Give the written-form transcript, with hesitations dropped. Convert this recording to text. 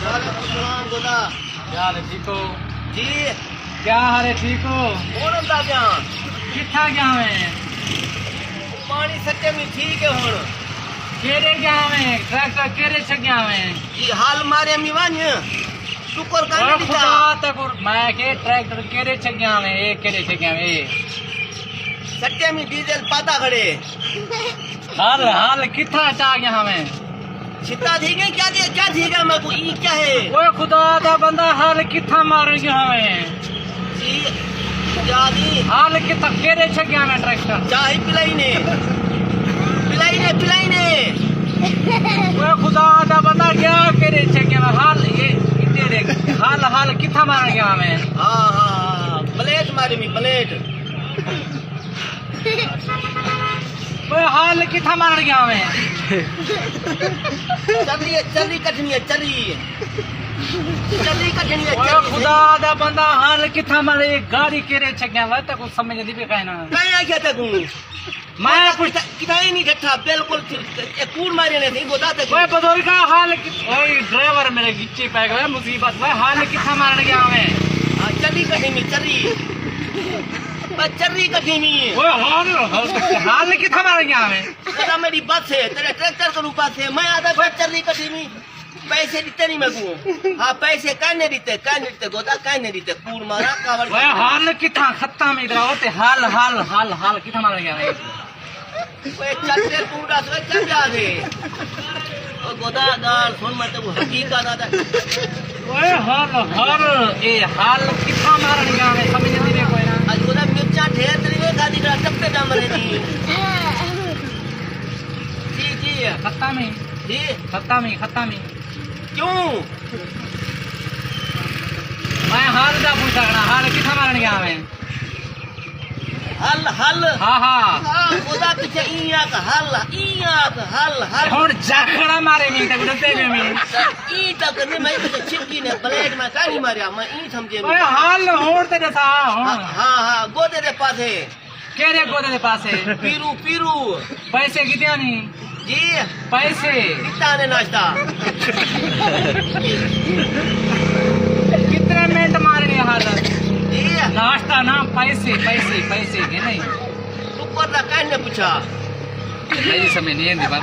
وعلیکم السلام گودا کیا حال ہے ٹھیک ہو؟ جی کیا حال ہے ٹھیک ہو؟ کون ہوندا پیا کتھا گیا میں؟ پانی سچے میں ٹھیک ہے ہن کیڑے گیا میں؟ ٹریکٹر کیڑے چ گیا میں؟ یہ حال مارے می ون شکر اوہ کر دیتا خدا تکر میں کہ ٹریکٹر کیڑے چ گیا میں؟ اے کیڑے چ گیا میں؟ سچے میں ڈیزل پاتا کھڑے حال کتھا چا گیا میں؟ چھتا تھی گئی کیا تھی گیا میں کو ای کیا ہے اوہ خدا دا بندہ حال کتھا مار گیا میں؟ جی جادی حال کتھا کیڑے چ گیا میں ٹریکٹر؟ چاہی پلائی نے اوہ خدا دا بندہ گیا کیڑے چ گیا میں؟ حال کتھا مار گیا میں؟ ہاں پلیٹ ماری می پلیٹ اوہ حال کتھا مار گیا میں؟ چلی کٹنی ہے اوہ خدا دا بندہ حال کتھا مار گاڑی کیڑے چ گیا میں؟ تے کو سمجھ نہیں پے کائنا کہیں کیا تھا تم میں پوچھ کتائی نہیں ڈٹھا بالکل کوڑ مارے نے تھی گودا تے اوہ بزرگا حال اوہ ڈرائیور میرے گچی پے گیا مصیبت میں حال کتھا مار گیا میں؟ چلی کٹی میں چری کٹی میں اوہ حال کتھا مار گیا میں؟ گودا میری بس ہے تیرے ٹریکٹر کو پاس ہے میں آدھا چری کٹی میں پیسے دیتے نہیں میں کو ہاں پیسے کہنے دیتے گودا کہنے دیتے کوڑ مارا کاوڑ اوہ حال کتھا ختم ادھر ہوتے حال کتھا مار گیا میں؟ اوے چلتے کوڑا تو چل جا دے او گودا گال سن میں تو حقیقت آدا اوہ حال کتھا مار گیا میں؟ سمجھ نہیں پے کوئی نا آج گودا مرچا ڈھیر تری میں کھا دی گا چپے دم رہے دی جی ختم ہی جی ختم ہی کیوں میں حال دا پوچھا کرنا حال کتھا مار گیا میں؟ حل ہاں گودا پیچھے حل ہن جاکڑا مارے میں تے ڈتے میں ای تک نہیں میں پیچھے چھپکی نے پلیٹ میں کا نہیں ماریا میں ای سمجھے اوہ حال ہون تے دسا ہن ہاں گودے دے پاسے کیڑے گودے دے پاسے پیرو پیسے کتنے نہیں جی پیسے کتا نے ناشتہ کتنے منٹ مارنے حال جی ناشتہ نا پیسے کہ نہیں اوپر دا کہنے پوچھا میری سمجھ نہیں آتی بات